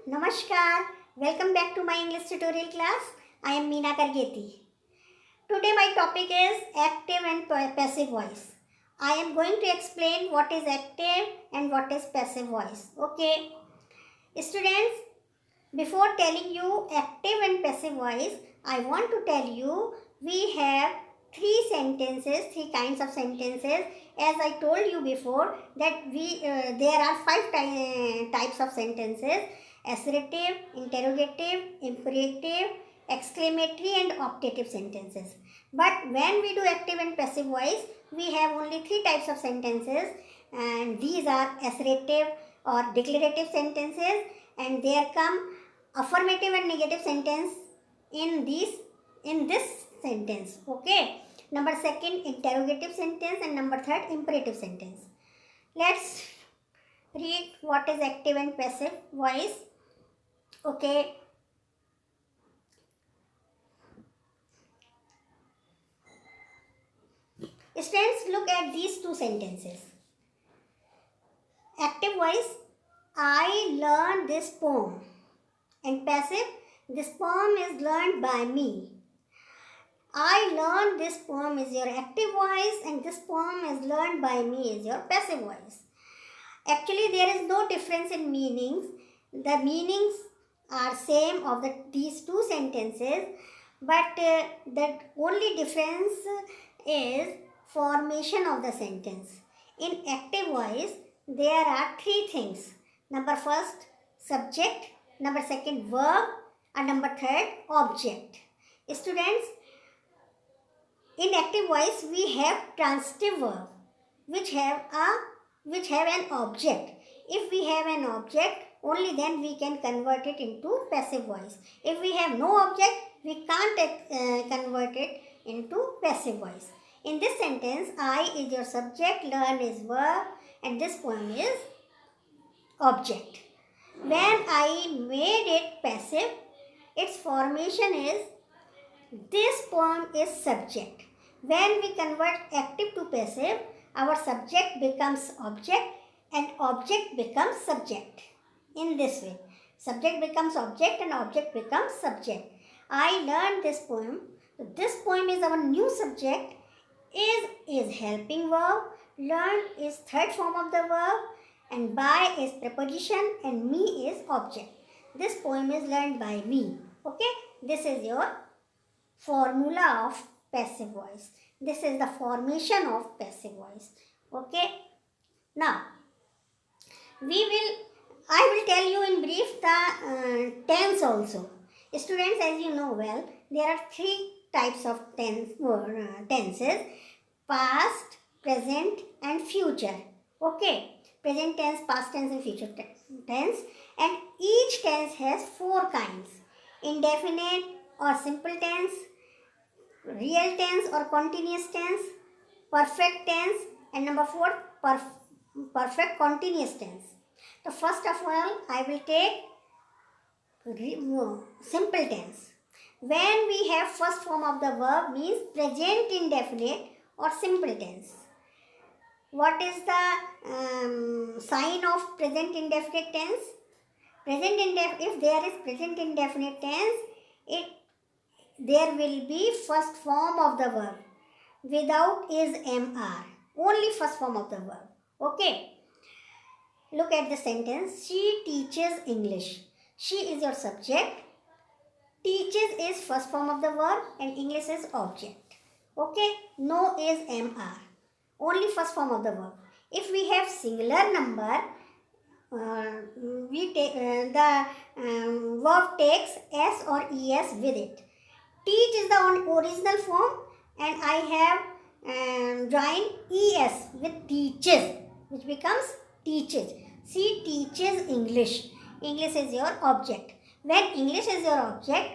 Namaskar. Welcome back to my English tutorial class. I am Meena Kargeti. Today my topic is active and passive voice. I am going to explain what is active and what is passive voice. Okay. Students, before telling you active and passive voice, I want to tell you we have three kinds of sentences. As I told you before that there are five types of sentences: assertive, interrogative, imperative, exclamatory and optative sentences. But when we do active and passive voice, we have only three types of sentences, and these are assertive or declarative sentences, and there come affirmative and negative sentence in this sentence. Okay. Number second, interrogative sentence, and number third, imperative sentence. Let's read what is active and passive voice. Okay. Students, look at these two sentences. Active voice, I learned this poem. And passive, this poem is learned by me. I learned this poem is your active voice, and this poem is learned by me is your passive voice. Actually, there is no difference in meanings. The meanings are same of these two sentences, but the only difference is formation of the sentence. In active voice, there are three things. Number first, subject. Number second, verb. And number third, object. Students, in active voice, we have transitive verb, which have an object. If we have an object, only then we can convert it into passive voice. If we have no object, we can't convert it into passive voice. In this sentence, I is your subject, learn is verb, and this poem is object. When I made it passive, its formation is this poem is subject. When we convert active to passive, our subject becomes object and object becomes subject. In this way, subject becomes object and object becomes subject. I learned this poem. This poem is our new subject. Is helping verb. Learn is third form of the verb. And by is preposition and me is object. This poem is learned by me. Okay, this is your formula of passive voice. This is the formation of passive voice. Okay. Now, I will tell you in brief the tense also. Students, as you know well, there are three types of tenses: past, present and future. Okay. Present tense, past tense and future tense. And each tense has four kinds: indefinite or simple tense, real tense or continuous tense, perfect tense, and number four, perfect continuous tense. So first of all, I will take simple tense. When we have first form of the verb, means present indefinite or simple tense. What is the sign of present indefinite tense? If there is present indefinite tense, there will be first form of the verb without is mr. Only first form of the verb. Okay. Look at the sentence. She teaches English. She is your subject. Teaches is first form of the verb and English is object. Okay. No is mr. Only first form of the verb. If we have singular number, the verb takes s or es with it. Teach is the original form, and I have joined es with teaches, which becomes teaches. She teaches English. English is your object. When English is your object,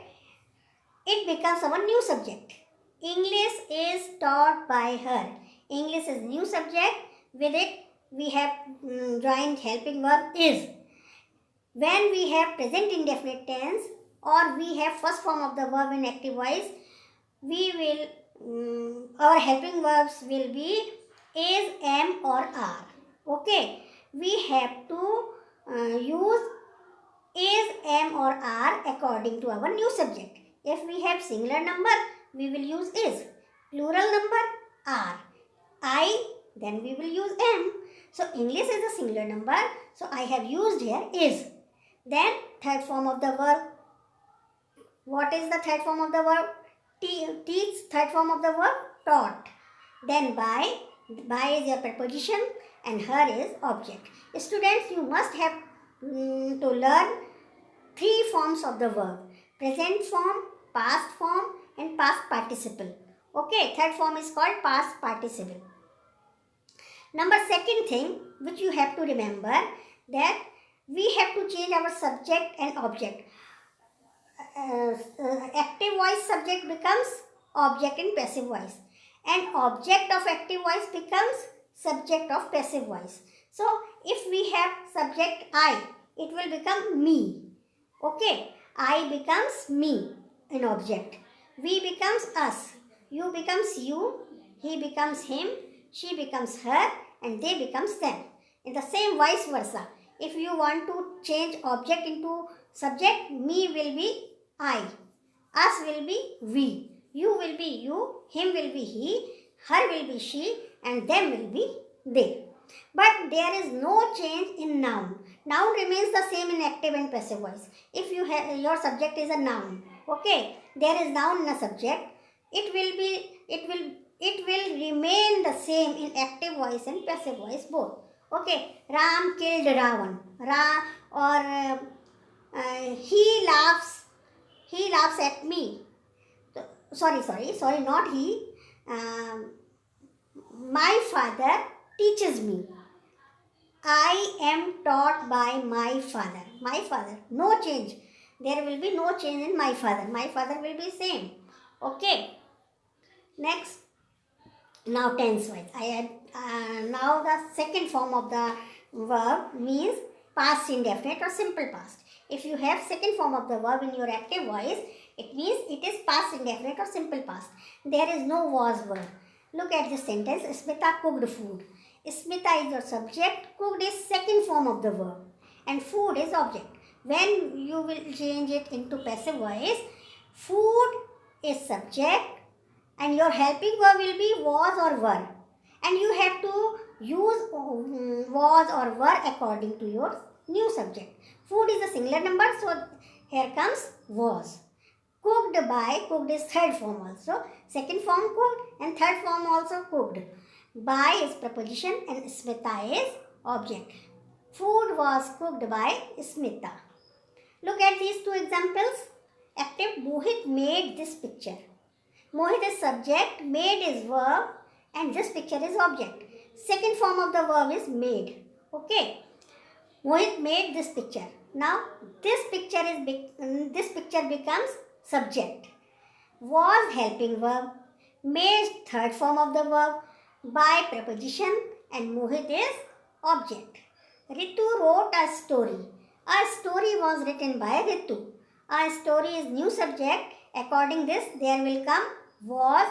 it becomes our new subject. English is taught by her. English is new subject. With it, we have joined helping verb is. When we have present indefinite tense or we have first form of the verb in active voice, our helping verbs will be is, am or are. Okay. We have to use is, am or are according to our new subject. If we have singular number, we will use is. Plural number, are. I, then we will use am. So English is a singular number, so I have used here is. Then third form of the verb. What is the third form of the verb? Teach, third form of the verb, taught. Then by is your preposition and her is object. Students, you must have to learn three forms of the verb: present form, past form and past participle. Okay, third form is called past participle. Number second thing which you have to remember, that we have to change our subject and object. Active voice subject becomes object in passive voice, and object of active voice becomes subject of passive voice. So if we have subject I, it will become me. Okay, I becomes me in object. We becomes us. You becomes you. He becomes him. She becomes her, and they becomes them. In the same vice versa. If you want to change object into subject, me will be I, us will be we, you will be you, him will be he, her will be she, and them will be they. But there is no change in noun. Noun remains the same in active and passive voice. If you have your subject is a noun, okay, there is noun in a subject, it will remain the same in active voice and passive voice both. Okay, Ram killed Ravan. He laughs at me. Sorry, not he. My father teaches me. I am taught by my father. My father, no change. There will be no change in my father. My father will be same. Okay. Next. Now tense wise. Now the second form of the verb means past indefinite or simple past. If you have second form of the verb in your active voice, it means it is past indefinite or simple past. There is no was verb. Look at this sentence. Smita cooked food. Smita is your subject. Cooked is second form of the verb. And food is object. When you will change it into passive voice, food is subject and your helping verb will be was or were. And you have to use was or were according to your new subject. Food is a singular number, so here comes was. Cooked by, cooked is third form also. Second form cooked and third form also cooked. By is preposition and Smita is object. Food was cooked by Smita. Look at these two examples. Active, Mohit made this picture. Mohit is subject, made is verb and this picture is object. Second form of the verb is made. Okay. Mohit made this picture. Now this picture becomes subject. Was helping verb, made third form of the verb, by preposition and Mohit is object. Ritu wrote a story. A story was written by Ritu. A story is new subject. According this, there will come was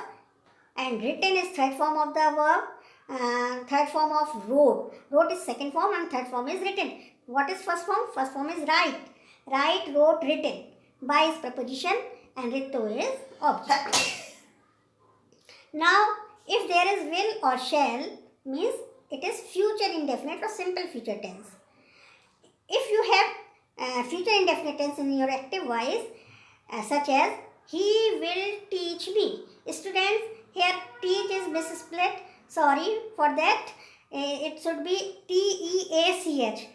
and written is third form of the verb. Third form of wrote. Wrote is second form and third form is written. What is first form? First form is write. Write, wrote, written. By is preposition and Ritu is object. Now, if there is will or shall, means it is future indefinite or simple future tense. If you have future indefinite tense in your active voice, such as he will teach me. Students, here teach is misspelled. Sorry for that. It should be T-E-A-C-H.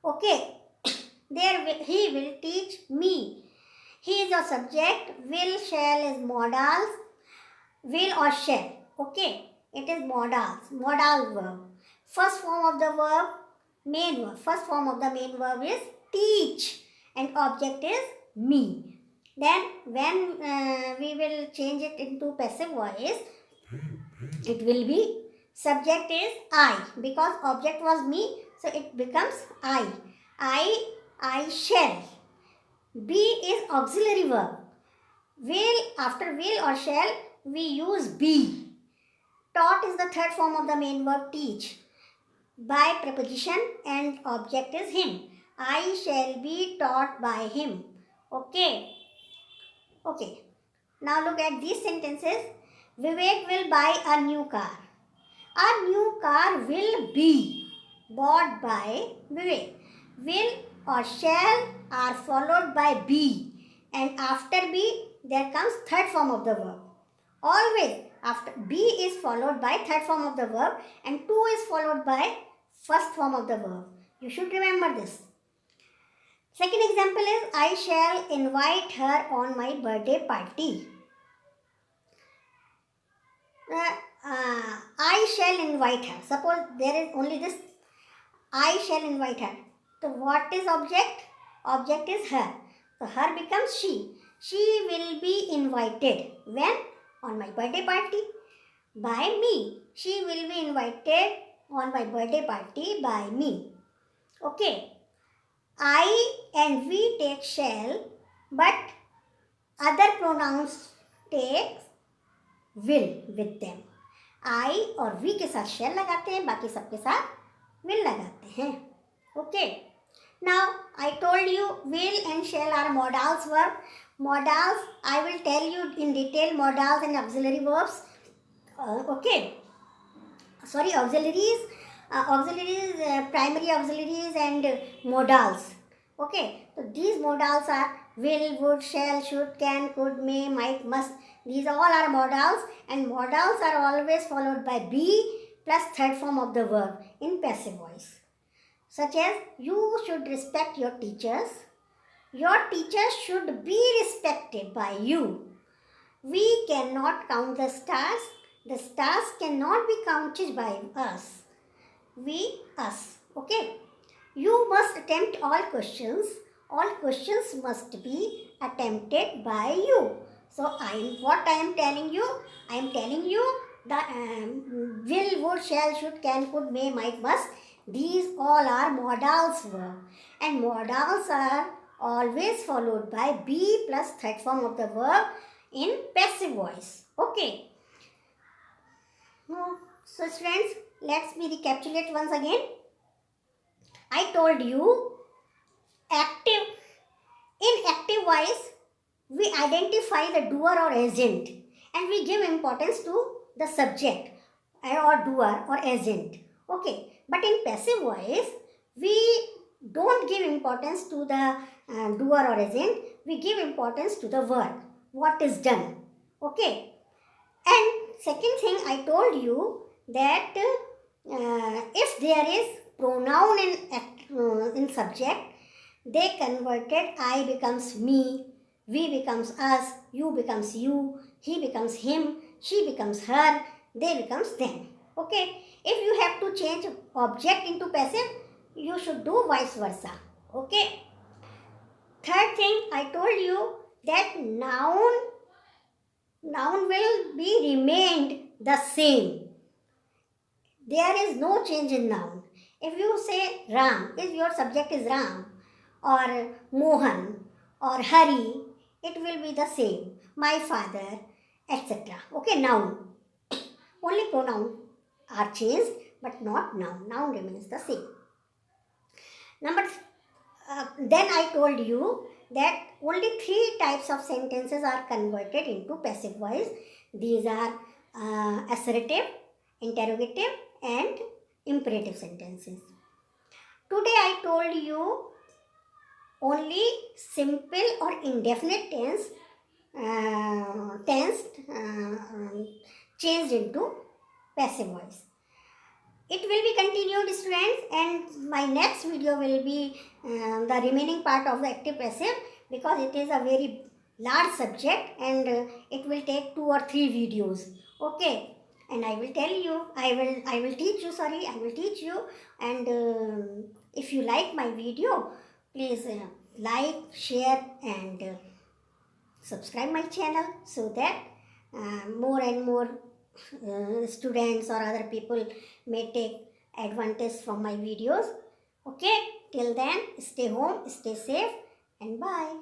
Okay. There he will teach me. He is your subject. Will, shall is modals. Will or shall. Okay. It is modals. Modal verb. First form of the verb, main verb. First form of the main verb is teach. And object is me. Then when we will change it into passive voice, it will be subject is I. Because object was me, so it becomes I. I shall. Be is auxiliary verb. Will, after will or shall, we use be. Taught is the third form of the main verb teach. By preposition and object is him. I shall be taught by him. Okay. Okay. Now look at these sentences. Vivek will buy a new car. A new car will be bought by Vivek. Will or shall are followed by be, and after be there comes third form of the verb. Always after be is followed by third form of the verb and to is followed by first form of the verb. You should remember this. Second example is I shall invite her on my birthday party. I shall invite her. Suppose there is only this I shall invite her. So what is object? Object is her. So her becomes she. She will be invited. When? On my birthday party. By me. She will be invited on my birthday party by me. Okay. I and we take shall, but other pronouns take will with them. I और we के साथ shall लगाते हैं, बाकी सबके साथ will लगाते हैं. Okay. Now I told you will and shall are modals verb. Modals I will tell you in detail modals and auxiliary verbs. Okay. Sorry, auxiliaries, primary auxiliaries and modals. Okay. So these modals are will, would, shall, should, can, could, may, might, must. These all are modals, and modals are always followed by be plus third form of the verb in passive voice. Such as you should respect your teachers. Your teachers should be respected by you. We cannot count the stars. The stars cannot be counted by us. We, us. Okay. You must attempt all questions. All questions must be attempted by you. So what I am telling you? I am telling you the will, would, shall, should, can, could, may, might, must. These all are modals verb, and modals are always followed by be plus third form of the verb in passive voice. Okay. So friends, let's me recapitulate once again. I told you in active voice we identify the doer or agent and we give importance to the subject or doer or agent. Okay. But in passive voice, we don't give importance to the doer or agent. We give importance to the work, what is done. Okay. And second thing, I told you that if there is pronoun in subject, they converted I becomes me, we becomes us, you becomes you, he becomes him, she becomes her, they becomes them. Okay. If you have to change object into passive, you should do vice versa. Okay. Third thing, I told you that noun will be remained the same. There is no change in noun. If you say Ram, if your subject is Ram or Mohan or Hari, it will be the same. My father, etc. Okay, noun. Only pronoun are changed, but not noun. Noun remains the same. Then I told you that only 3 types of sentences are converted into passive voice. These are assertive, interrogative, and imperative sentences. Today I told you only simple or indefinite tense changed into passive voice. It will be continued, students, and my next video will be the remaining part of the active passive, because it is a very large subject and it will take 2 or 3 videos. Okay, and I will tell you, I will teach you, and if you like my video, please like, share, and subscribe my channel, so that more and more students or other people may take advantage from my videos. Okay, till then, stay home, stay safe, and bye.